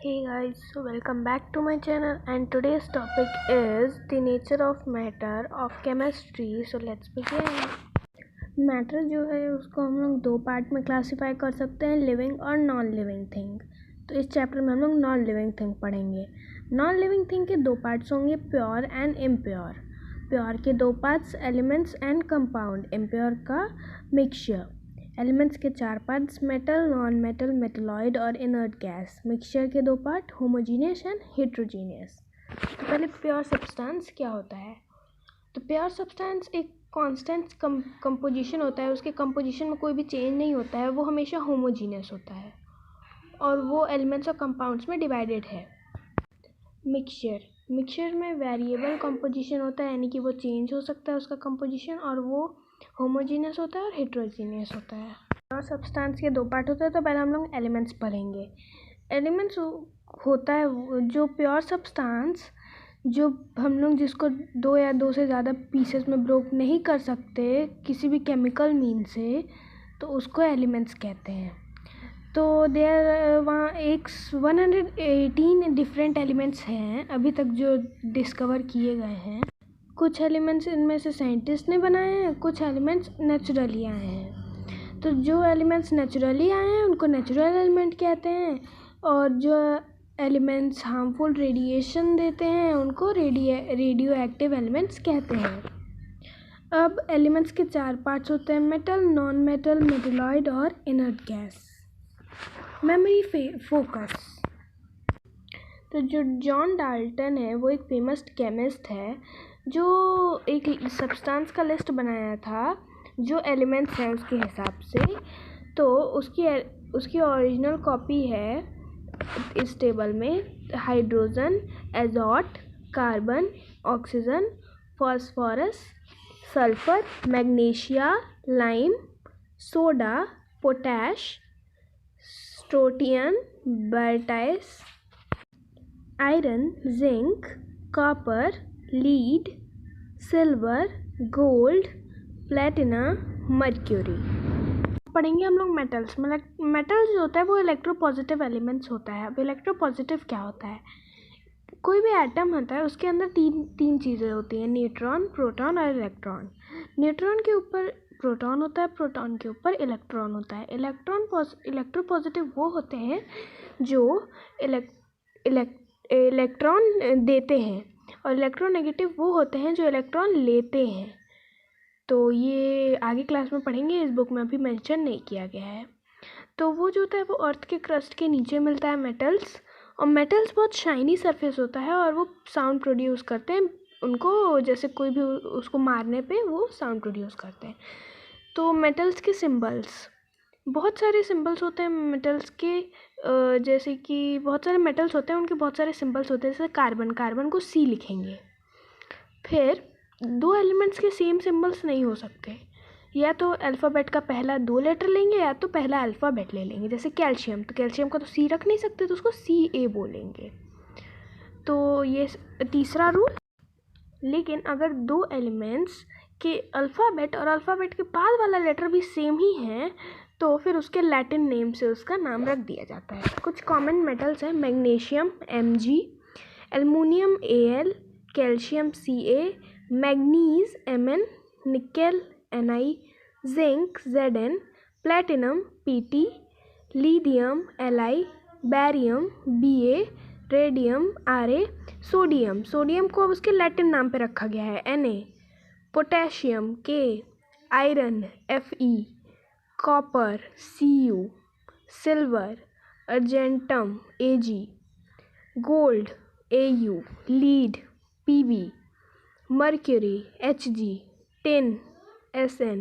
Hey guys, so welcome back to my channel and today's topic is the nature of matter of chemistry. So let's begin. Matter जो है उसको हम लोग दो part में classify कर सकते हैं, लिविंग और नॉन लिविंग थिंग। तो इस चैप्टर में हम लोग नॉन लिविंग थिंग पढ़ेंगे। नॉन लिविंग थिंग के दो पार्ट्स होंगे, प्योर एंड इम्प्योर। प्योर के दो parts, elements and compound. Impure का मिक्सचर। एलिमेंट्स के चार parts, metal, non metal, metalloid और इनर्ट गैस। मिक्सचर के दो पार्ट, होमोजीनियस एंड हेट्रोजीनियस। तो पहले प्योर सब्सटेंस क्या होता है। तो प्योर सब्सटेंस एक कांस्टेंट कंपोजिशन होता है, उसके कंपोजिशन में कोई भी चेंज नहीं होता है, वो हमेशा होमोजीनियस होता है और वो एलिमेंट्स और कंपाउंड्स में डिवाइडेड है। मिक्सचर में वेरिएबल कंपोजिशन होता है, यानी कि वो चेंज हो सकता है उसका कंपोजिशन, और वो होमोजीनियस होता है और हेट्रोजीनियस होता है। प्योर सब्सटेंस के दो पार्ट होते हैं। तो पहले हम लोग एलिमेंट्स पढ़ेंगे। एलिमेंट्स होता है जो प्योर सब्सटेंस जो हम लोग जिसको दो या दो से ज़्यादा पीसेस में ब्रोक नहीं कर सकते किसी भी केमिकल मीन से, तो उसको एलिमेंट्स कहते हैं। तो देयर वहाँ 118 डिफरेंट एलिमेंट्स हैं अभी तक जो डिस्कवर किए गए हैं। कुछ एलिमेंट्स इनमें से साइंटिस्ट ने बनाए हैं, कुछ एलिमेंट्स नेचुरली आए हैं। तो जो एलिमेंट्स नेचुरली आए हैं उनको नेचुरल एलिमेंट कहते हैं, और जो एलिमेंट्स हार्मफुल रेडिएशन देते हैं उनको रेडियो एक्टिव एलिमेंट्स कहते हैं। अब एलिमेंट्स के चार पार्ट्स होते हैं, मेटल, नॉन मेटल, मेटलॉइड और इनर्ट गैस। Memory focus. तो जो जॉन डाल्टन है वो एक फेमस केमिस्ट है जो एक सब्सटेंस का लिस्ट बनाया था जो एलिमेंट्स हैं उसके हिसाब से। तो उसकी ओरिजिनल कॉपी है इस टेबल में, hydrogen, azote, carbon, oxygen, phosphorus, sulphur, magnesia, lime, soda, potash, strontian, barytes, iron, zinc, copper, lead, silver, gold, platina, mercury. पढ़ेंगे हम लोग मेटल्स। मेटल्स जो होता है वो इलेक्ट्रोपॉजिटिव एलिमेंट्स होता है। अब इलेक्ट्रोपॉजिटिव क्या होता है, कोई भी एटम होता है उसके अंदर तीन चीज़ें होती हैं, न्यूट्रॉन, प्रोटॉन और इलेक्ट्रॉन। न्यूट्रॉन के ऊपर प्रोटॉन होता है, प्रोटॉन के ऊपर इलेक्ट्रॉन होता है। इलेक्ट्रोपॉजिटिव वो होते हैं जो इलेक्ट्रॉन देते हैं, और इलेक्ट्रोनेगेटिव वो होते हैं जो इलेक्ट्रॉन लेते हैं। तो ये आगे क्लास में पढ़ेंगे, इस बुक में अभी मेंशन नहीं किया गया है। तो वो जो होता है वो अर्थ के क्रस्ट के नीचे मिलता है, मेटल्स। और मेटल्स बहुत शाइनी सरफेस होता है और वो साउंड प्रोड्यूस करते हैं, उनको जैसे कोई भी उसको मारने पे वो साउंड प्रोड्यूस करते हैं। तो मेटल्स के सिंबल्स, बहुत सारे सिंबल्स होते हैं मेटल्स के, जैसे कि बहुत सारे मेटल्स होते हैं उनके बहुत सारे सिंबल्स होते हैं। जैसे कार्बन को C लिखेंगे। फिर दो एलिमेंट्स के सेम सिंबल्स नहीं हो सकते, या तो अल्फ़ाबेट का पहला दो लेटर लेंगे या तो पहला अल्फ़ाबेट ले लेंगे। जैसे कैल्शियम, तो कैल्शियम का तो C रख नहीं सकते तो उसको Ca बोलेंगे। तो ये तीसरा रूल। लेकिन अगर दो एलिमेंट्स के अल्फ़ाबेट और अल्फ़ाबेट के बाद वाला लेटर भी सेम ही है तो फिर उसके लैटिन नेम से उसका नाम रख दिया जाता है। कुछ कॉमन मेटल्स हैं, magnesium Mg, aluminium Al, calcium Ca, manganese Mn, nickel Ni, zinc Zn, platinum Pt, lithium Li, barium Ba, radium Ra, sodium को अब उसके लैटिन नाम पे रखा गया है Na, potassium K, iron Fe, copper Cu, silver argentum Ag, gold Au, lead Pb, mercury Hg, tin Sn,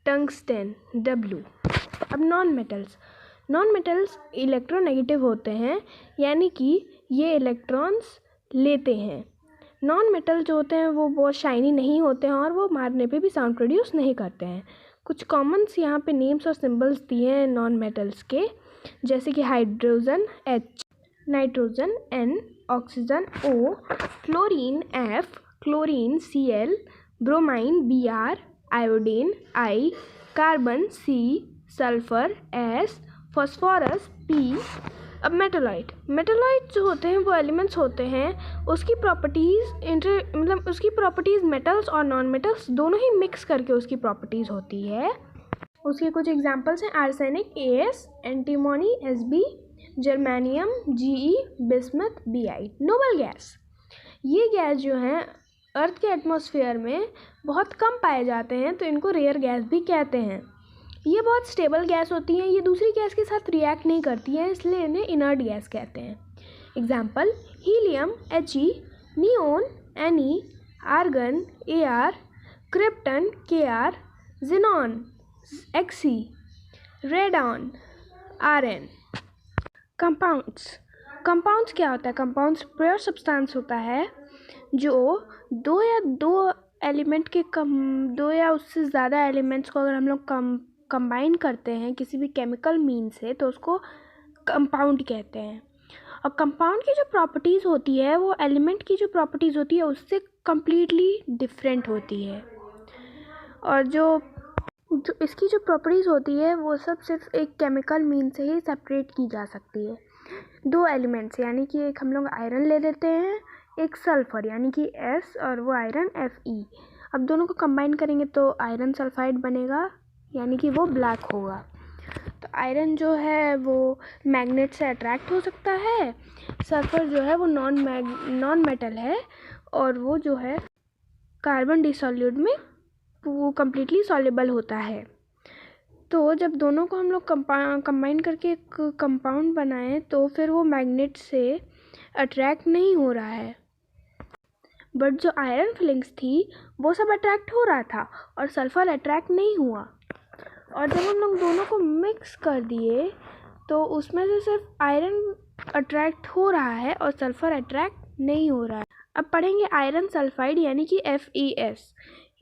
tungsten W। अब non metals electronegative होते हैं, यानी कि ये इलेक्ट्रॉन्स लेते हैं। नॉन मेटल जो होते हैं वो बहुत शाइनी नहीं होते हैं और वो मारने पे भी साउंड प्रोड्यूस नहीं करते हैं। कुछ कॉमन्स यहाँ पे नेम्स और सिंबल्स दिए हैं नॉन मेटल्स के, जैसे कि hydrogen H, nitrogen N, oxygen O, fluorine F, chlorine Cl, bromine Br, iodine I, carbon C, sulphur S, phosphorus P, अब मेटालॉइड जो होते हैं वो एलिमेंट्स होते हैं, उसकी प्रॉपर्टीज़ मतलब उसकी प्रॉपर्टीज़ मेटल्स और नॉन मेटल्स दोनों ही मिक्स करके उसकी प्रॉपर्टीज़ होती है। उसके कुछ एग्जांपल्स हैं arsenic AS, antimony SB, germanium GE, bismuth BI। Noble gas, ये गैस जो हैं अर्थ के एटमॉस्फेयर में बहुत कम पाए जाते हैं, तो इनको रेयर गैस भी कहते हैं। ये बहुत स्टेबल गैस होती हैं, ये दूसरी गैस के साथ रिएक्ट नहीं करती हैं, इसलिए इन्हें इनर्ट गैस कहते हैं। Example helium He, neon Ne, argon Ar, krypton Kr, xenon Xe, radon Rn। Compounds क्या होता है? कंपाउंड्स प्योर सब्सटेंस होता है जो दो या उससे ज़्यादा एलिमेंट्स को अगर हम लोग कंबाइन करते हैं किसी भी केमिकल मीन से, तो उसको कंपाउंड कहते हैं। और कंपाउंड की जो प्रॉपर्टीज़ होती है वो एलिमेंट की जो प्रॉपर्टीज़ होती है उससे कम्प्लीटली डिफरेंट होती है। और जो इसकी जो प्रॉपर्टीज़ होती है वो सब सिर्फ एक केमिकल मीन से ही सेपरेट की जा सकती है। दो एलिमेंट्स यानी कि एक हम लोग आयरन ले लेते हैं, एक सल्फर यानी कि S और वो आयरन Fe। अब दोनों को कंबाइन करेंगे तो आयरन सल्फाइड बनेगा यानी कि वो ब्लैक होगा। तो आयरन जो है वो मैग्नेट से अट्रैक्ट हो सकता है, सल्फर जो है वो नॉन मेटल है और वो जो है कार्बन डिसॉल्यूट में वो कम्प्लीटली सॉल्युबल होता है। तो जब दोनों को हम लोग कंबाइन करके एक कंपाउंड बनाएं तो फिर वो मैग्नेट से अट्रैक्ट नहीं हो रहा है, बट जो आयरन फिलिंग्स थी वो सब अट्रैक्ट हो रहा था और सल्फ़र अट्रैक्ट नहीं हुआ। और जब हम लोग दोनों को मिक्स कर दिए तो उसमें से सिर्फ आयरन अट्रैक्ट हो रहा है और सल्फ़र अट्रैक्ट नहीं हो रहा है। अब पढ़ेंगे आयरन सल्फाइड यानी कि FeS।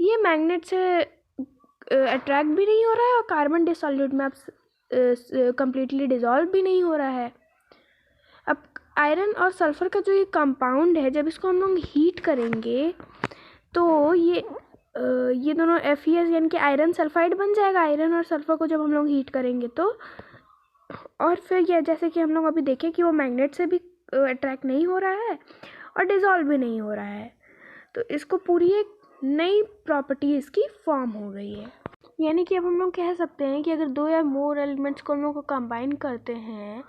ये मैग्नेट से अट्रैक्ट भी नहीं हो रहा है और कार्बन डिसॉल्यूट में अब कम्प्लीटली डिज़ोल्व भी नहीं हो रहा है। अब आयरन और सल्फ़र का जो ये कंपाउंड है, जब इसको हम लोग हीट करेंगे तो ये दोनों FeS यानी कि आयरन सल्फाइड बन जाएगा। आयरन और सल्फ़र को जब हम लोग हीट करेंगे तो और फिर ये जैसे कि हम लोग अभी देखें कि वो मैग्नेट से भी अट्रैक्ट नहीं हो रहा है और डिज़ोल्व भी नहीं हो रहा है, तो इसको पूरी एक नई प्रॉपर्टी इसकी फॉर्म हो गई है। यानी कि अब हम लोग कह सकते हैं कि अगर दो या मोर एलिमेंट्स को हम लोग को कंबाइन करते हैं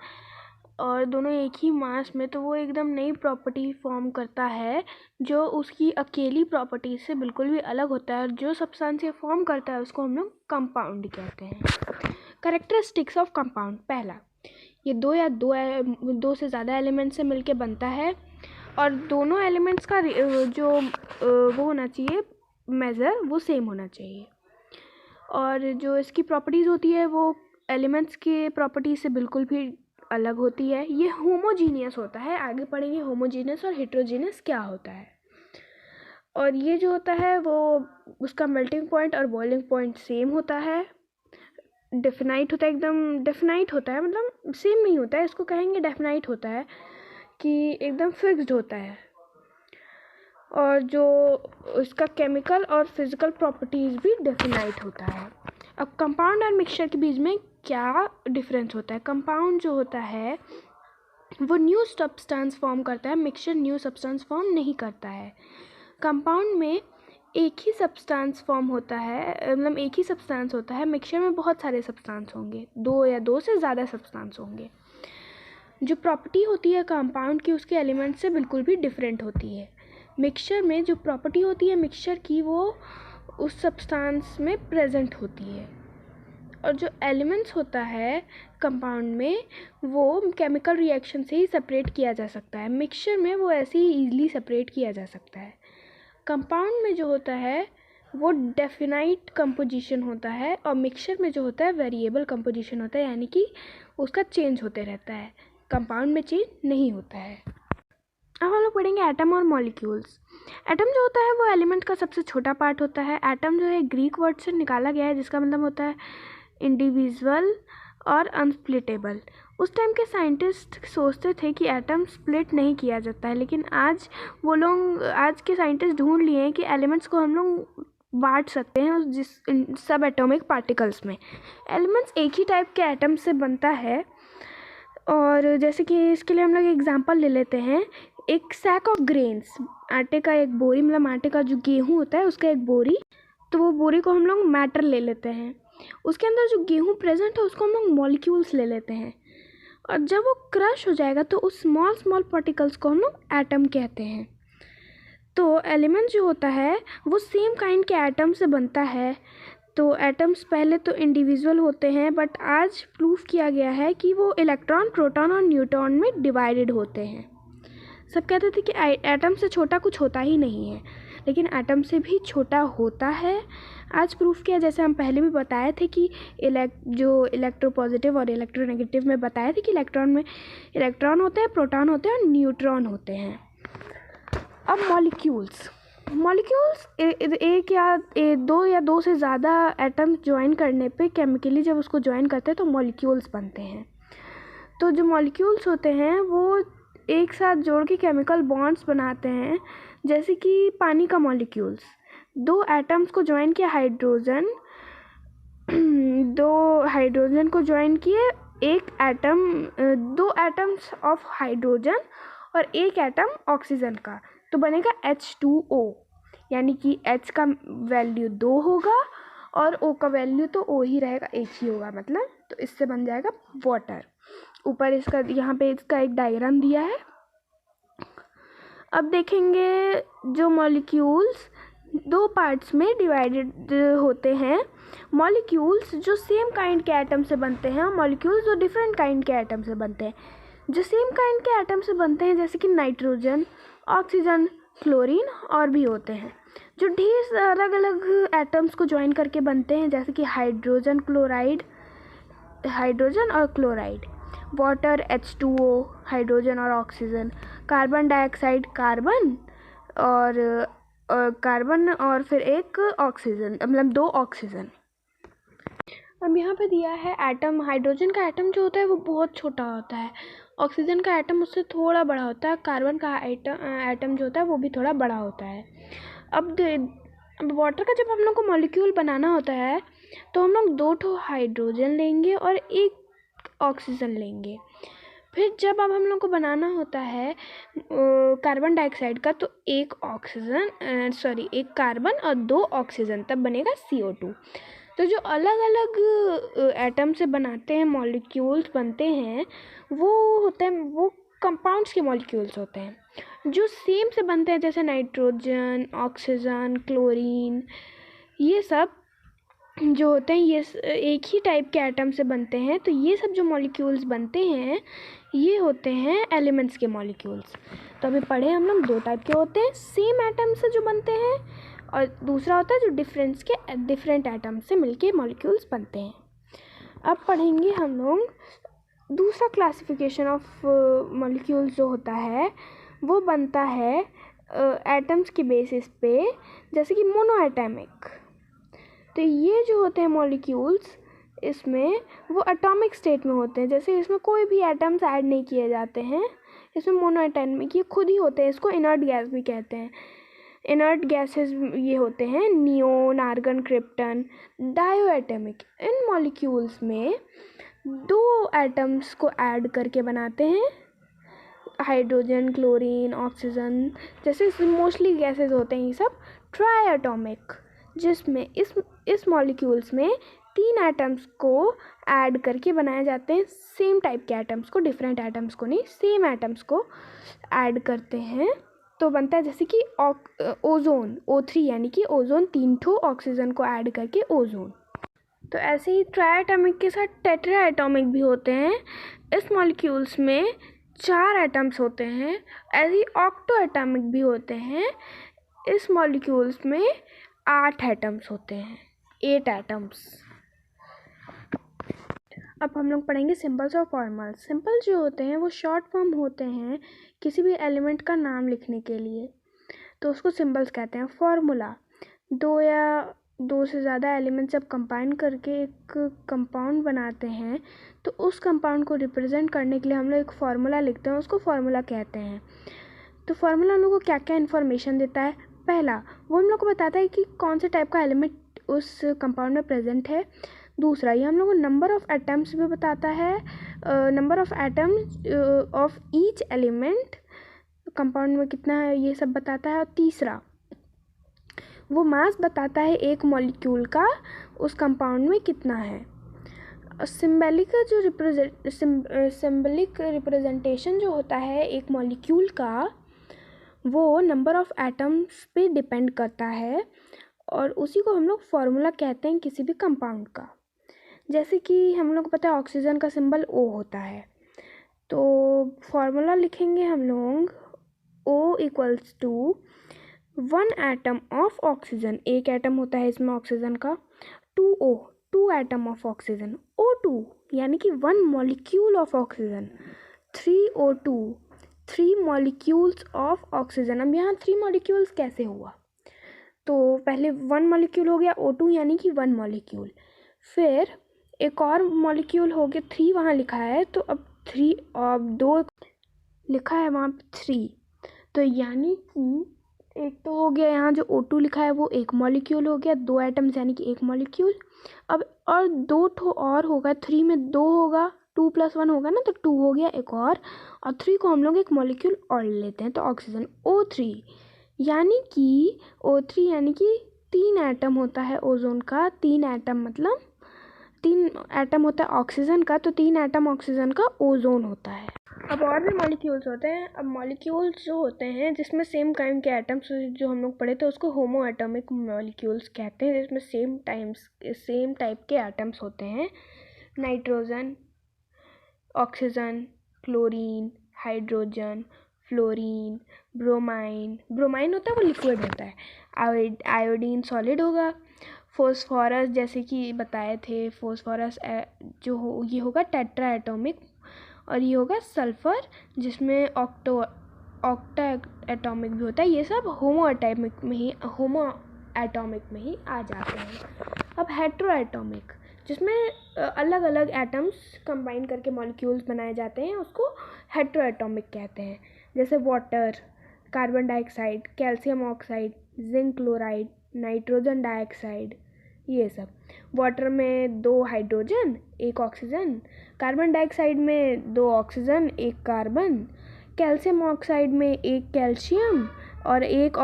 और दोनों एक ही मास में, तो वो एकदम नई प्रॉपर्टी फॉर्म करता है जो उसकी अकेली प्रॉपर्टी से बिल्कुल भी अलग होता है। और जो सब्सटेंस ये फॉर्म करता है उसको हम लोग कंपाउंड कहते हैं। Characteristics of compound. पहला, ये दो से ज़्यादा एलिमेंट से मिलके बनता है और दोनों एलिमेंट्स का जो वो होना चाहिए मेज़र वो सेम होना चाहिए। और जो इसकी प्रॉपर्टीज़ होती है वो एलिमेंट्स के प्रॉपर्टीज़ से बिल्कुल भी अलग होती है। ये होमोजीनियस होता है। आगे पढ़ेंगे होमोजीनियस और हेट्रोजीनियस क्या होता है। और ये जो होता है वो उसका मेल्टिंग पॉइंट और बॉइलिंग पॉइंट सेम होता है। डेफिनाइट होता है, एकदम डेफिनाइट होता है, मतलब सेम नहीं होता है, इसको कहेंगे डेफिनाइट होता है कि एकदम फिक्स्ड होता है। और जो उसका केमिकल और फिज़िकल प्रॉपर्टीज़ भी डेफिनाइट होता है। अब कंपाउंड और मिक्सचर के बीच में क्या डिफरेंस होता है? कंपाउंड जो होता है वो न्यू सब्सटेंस फॉर्म करता है, मिक्सचर न्यू सब्सटेंस फॉर्म नहीं करता है। कंपाउंड में एक ही सब्सटेंस फॉर्म होता है, मतलब एक ही सब्सटेंस होता है। मिक्सचर में बहुत सारे सब्सटेंस होंगे, दो से ज़्यादा सब्सटेंस होंगे। जो प्रॉपर्टी होती है कंपाउंड की उसके एलिमेंट से बिल्कुल भी डिफरेंट होती है। मिक्सचर में जो प्रॉपर्टी होती है मिक्सचर की वो उस सब्सटेंस में प्रेजेंट होती है, और जो एलिमेंट्स होता है कंपाउंड में वो केमिकल रिएक्शन से ही सेपरेट किया जा सकता है। मिक्सचर में वो ऐसे ही ईजिली सेपरेट किया जा सकता है। कंपाउंड में जो होता है वो डेफिनाइट कंपोजिशन होता है और मिक्सचर में जो होता है वेरिएबल कंपोजिशन होता है, यानी कि उसका चेंज होते रहता है। कंपाउंड में चेंज नहीं होता है। अब हम लोग पढ़ेंगे एटम और मॉलिक्यूल्स। एटम जो होता है वो एलिमेंट का सबसे छोटा पार्ट होता है। एटम जो है ग्रीक वर्ड से निकाला गया है जिसका मतलब होता है इंडिविजुअल और अनस्प्लिटेबल। उस टाइम के साइंटिस्ट सोचते थे कि एटम स्प्लिट नहीं किया जाता है, लेकिन आज के साइंटिस्ट ढूंढ लिए हैं कि एलिमेंट्स को हम लोग बांट सकते हैं जिस सब एटॉमिक पार्टिकल्स में। एलिमेंट्स एक ही टाइप के एटम से बनता है और जैसे कि इसके लिए हम लोग एग्जांपल ले लेते हैं, एक सैक ऑफ ग्रेन्स, आटे का एक बोरी, मतलब आटे का जो गेहूँ होता है उसका एक बोरी, तो वो बोरी को हम लोग मैटर ले लेते हैं। उसके अंदर जो गेहूँ प्रेजेंट है उसको हम लोग मॉलिक्यूल्स ले लेते हैं, और जब वो क्रश हो जाएगा तो उस स्मॉल स्मॉल पार्टिकल्स को हम लोग एटम कहते हैं। तो एलिमेंट जो होता है वो सेम काइंड के एटम से बनता है। तो एटम्स पहले तो इंडिविजुअल होते हैं, बट आज प्रूफ किया गया है कि वो इलेक्ट्रॉन, प्रोटॉन और न्यूट्रॉन में डिवाइडेड होते हैं। सब कहते थे कि एटम से छोटा कुछ होता ही नहीं है, लेकिन एटम से भी छोटा होता है। आज प्रूफ किया, जैसे हम पहले भी बताए थे कि जो इलेक्ट्रोपॉजिटिव और इलेक्ट्रोनेगेटिव में बताए थे कि इलेक्ट्रॉन में इलेक्ट्रॉन होते हैं, प्रोटॉन होते हैं और न्यूट्रॉन होते हैं। अब मॉलिक्यूल्स एक या दो से ज़्यादा एटम्स ज्वाइन करने पे केमिकली जब उसको ज्वाइन करते हैं तो मॉलिक्यूल्स बनते हैं। तो जो मॉलिक्यूल्स होते हैं वो एक साथ जोड़ के केमिकल बॉन्ड्स बनाते हैं, जैसे कि पानी का मॉलिक्यूल्स, दो एटम्स को ज्वाइन किया, दो हाइड्रोजन को ज्वाइन किए, दो एटम्स ऑफ हाइड्रोजन और एक एटम ऑक्सीजन का, तो बनेगा H2O, यानी कि H का वैल्यू 2 होगा और O का वैल्यू तो O ही रहेगा, एक ही होगा मतलब, तो इससे बन जाएगा वाटर। ऊपर इसका, यहाँ पे इसका एक डायग्राम दिया है। अब देखेंगे जो मॉलिक्यूल्स दो पार्ट्स में डिवाइडेड होते हैं, मॉलिक्यूल्स जो सेम काइंड के एटम से बनते हैं और मॉलिक्यूल्स जो डिफरेंट काइंड के एटम से बनते हैं। जो सेम काइंड के एटम से बनते हैं जैसे कि नाइट्रोजन, ऑक्सीजन, क्लोरीन और भी होते हैं। जो ढेर अलग अलग एटम्स को ज्वाइन करके बनते हैं, जैसे कि हाइड्रोजन और क्लोराइड, वाटर H2O, हाइड्रोजन और ऑक्सीजन, कार्बन डाइऑक्साइड, कार्बन और फिर एक ऑक्सीजन, मतलब 2 ऑक्सीजन। अब यहाँ पे दिया है एटम, हाइड्रोजन का एटम जो होता है वो बहुत छोटा होता है, ऑक्सीजन का एटम उससे थोड़ा बड़ा होता है, कार्बन का एटम जो होता है वो भी थोड़ा बड़ा होता है। अब वाटर का जब हम लोग को मॉलिक्यूल बनाना होता है तो हम लोग 2 हाइड्रोजन लेंगे और 1 ऑक्सीजन लेंगे। फिर जब अब हम लोग को बनाना होता है कार्बन डाइऑक्साइड का, तो 1 कार्बन और 2 ऑक्सीजन, तब बनेगा CO2। तो जो अलग अलग एटम से बनाते हैं मॉलिक्यूल्स बनते हैं वो होते हैं, वो कंपाउंड्स के मॉलिक्यूल्स होते हैं। जो सेम से बनते हैं जैसे नाइट्रोजन, ऑक्सीजन, क्लोरीन, ये सब जो होते हैं ये एक ही टाइप के एटम से बनते हैं। तो ये सब जो मॉलिक्यूल्स बनते हैं ये होते हैं एलिमेंट्स के मॉलिक्यूल्स। तो अभी पढ़े हम लोग 2 टाइप के होते हैं, सेम एटम से जो बनते हैं, और दूसरा होता है जो डिफरेंट एटम से मिलके मॉलिक्यूल्स बनते हैं। अब पढ़ेंगे हम लोग दूसरा क्लासिफिकेशन ऑफ मॉलिक्यूल्स जो होता है वो बनता है एटम्स के बेसिस पे, जैसे कि मोनोएटॉमिक। तो ये जो होते हैं मॉलिक्यूल्स, इसमें वो एटॉमिक स्टेट में होते हैं, जैसे इसमें कोई भी एटम्स ऐड नहीं किए जाते हैं, इसमें मोनोएटॉमिक ये खुद ही होते हैं। इसको इनर्ट गैस भी कहते हैं। इनर्ट गैसेस ये होते हैं नियोन, आर्गन, क्रिप्टन। डायोएटॉमिक, इन मॉलिक्यूल्स में 2 एटम्स को ऐड करके बनाते हैं, हाइड्रोजन, क्लोरीन, ऑक्सीजन, जैसे मोस्टली गैसेस होते हैं ये सब। ट्राइएटॉमिक, जिसमें इस मॉलिक्यूल्स में 3 एटम्स को ऐड करके बनाए जाते हैं, सेम टाइप के एटम्स को, डिफरेंट एटम्स को नहीं, सेम एटम्स को ऐड करते हैं तो बनता है जैसे कि ओजोन, O3, यानी कि ओजोन 3 ऑक्सीजन को ऐड करके ओजोन। तो ऐसे ही ट्राइएटॉमिक के साथ टेट्राएटॉमिक भी होते हैं। इस मॉलिक्यूल्स में 4 एटम्स होते हैं। ऐसे ही ऑक्टोएटॉमिक भी होते हैं। इस मॉलिक्यूल्स में 8 एटम्स होते हैं, 8 एटम्स। अब हम लोग पढ़ेंगे सिंबल्स और फॉर्मल्स। सिंबल जो होते हैं वो शॉर्ट फॉर्म होते हैं किसी भी एलिमेंट का नाम लिखने के लिए, तो उसको सिंबल्स कहते हैं। फॉर्मूला, 2 या 2 से ज़्यादा एलिमेंट जब कंबाइन करके एक कंपाउंड बनाते हैं तो उस कंपाउंड को रिप्रेजेंट करने के लिए हम लोग एक फार्मूला लिखते हैं, उसको फार्मूला कहते हैं। तो फार्मूला हम लोग को क्या क्या इन्फॉर्मेशन देता है? पहला, वो हम लोग को बताता है कि कौन से टाइप का एलिमेंट उस कंपाउंड में प्रेजेंट है। दूसरा ये हम लोग को नंबर ऑफ़ एटम्स भी बताता है, number of atoms of each element compound में कितना है ये सब बताता है। और तीसरा वो मास बताता है एक मॉलिक्यूल का उस कंपाउंड में कितना है। सिंबलिक रिप्रेजेंटेशन जो होता है एक मॉलिक्यूल का वो नंबर ऑफ़ एटम्स पे डिपेंड करता है और उसी को हम लोग फार्मूला कहते हैं किसी भी कंपाउंड का। जैसे कि हम लोग को पता है ऑक्सीजन का सिंबल O होता है, तो फार्मूला लिखेंगे हम लोग O equals to 1 atom of oxygen, एक एटम होता है इसमें ऑक्सीजन का, 2O 2 atom of oxygen, O2 यानी कि 1 molecule of oxygen, 3O2 3 molecules of oxygen. अब यहाँ 3 मॉलिक्यूल्स कैसे हुआ, तो पहले 1 मॉलिक्यूल हो गया O2 यानी कि 1 मॉलिक्यूल, फिर एक और मॉलिक्यूल हो गया 3 वहाँ लिखा है, तो अब 3 और 2 लिखा है वहाँ पे 3, तो यानी कि एक तो हो गया यहाँ जो O2 लिखा है वो एक मॉलिक्यूल हो गया, 2 एटम्स यानी कि एक मॉलिक्यूल। अब और 2 ठो और होगा, 3 में 2 होगा, 2 + 1 होगा ना, तो 2 हो गया एक और 3 को हम लोग एक मॉलिक्यूल और लेते हैं तो ऑक्सीजन O3 यानी कि O3 यानी कि 3 एटम होता है ओजोन का, 3 एटम मतलब 3 एटम होता है ऑक्सीजन का, तो 3 एटम ऑक्सीजन का ओजोन होता है। अब और भी मॉलिक्यूल्स होते हैं। अब मॉलिक्यूल्स जो होते हैं जिसमें सेम काइंड के एटम्स जो हम लोग पढ़े थे उसको होमो एटॉमिक मॉलिक्यूल्स कहते हैं, जिसमें सेम टाइप के एटम्स होते हैं। Nitrogen, oxygen, chlorine, hydrogen, fluorine, bromine होता है वो लिक्विड होता है, आयोडीन सॉलिड होगा, फॉस्फोरस जैसे कि बताए थे फॉस्फोरस जो हो ये होगा टेट्रा एटॉमिक, और ये होगा सल्फ़र जिसमें ऑक्टा एटॉमिक भी होता है। ये सब होमो एटॉमिक में ही आ जाते हैं। अब हेट्रो एटॉमिक जिसमें अलग अलग एटम्स कंबाइन करके मॉलिक्यूल्स बनाए जाते हैं उसको हेट्रो एटॉमिक कहते हैं। जैसे water, carbon dioxide, calcium oxide, zinc chloride, nitrogen dioxide, ये सब। वाटर में 2 हाइड्रोजन 1 ऑक्सीजन, कार्बन डाइऑक्साइड में 2 ऑक्सीजन 1 कार्बन, कैल्शियम ऑक्साइड में 1 कैल्शियम और 1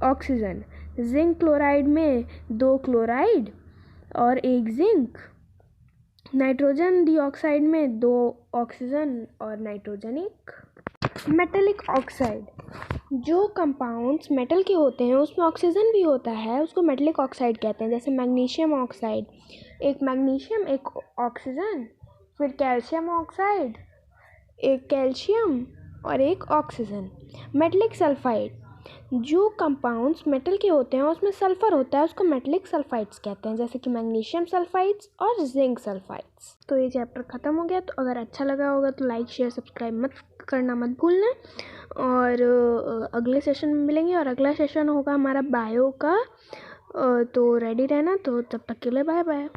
ऑक्सीजन, जिंक क्लोराइड में 2 क्लोराइड और 1 जिंक, नाइट्रोजन डाइऑक्साइड में 2 ऑक्सीजन और नाइट्रोजन 1। मेटेलिक ऑक्साइड, जो कंपाउंड्स मेटल के होते हैं उसमें ऑक्सीजन भी होता है उसको मेटेलिक ऑक्साइड कहते हैं। जैसे मैग्नीशियम ऑक्साइड, एक मैग्नीशियम 1 ऑक्सीजन, फिर कैल्शियम ऑक्साइड 1 कैल्शियम और 1 ऑक्सीजन। मेटेलिक सल्फाइड, जो कंपाउंड्स मेटल के होते हैं उसमें सल्फर होता है उसको मेटेलिक सल्फाइड्स कहते हैं, जैसे कि मैग्नीशियम सल्फाइड्स और जिंक सल्फाइड्स। तो ये चैप्टर ख़त्म हो गया। तो अगर अच्छा लगा होगा तो लाइक शेयर सब्सक्राइब करना मत भूलना, और अगले सेशन में मिलेंगे, और अगला सेशन होगा हमारा बायो का, तो रेडी रहना। तो तब तक के लिए बाय बाय।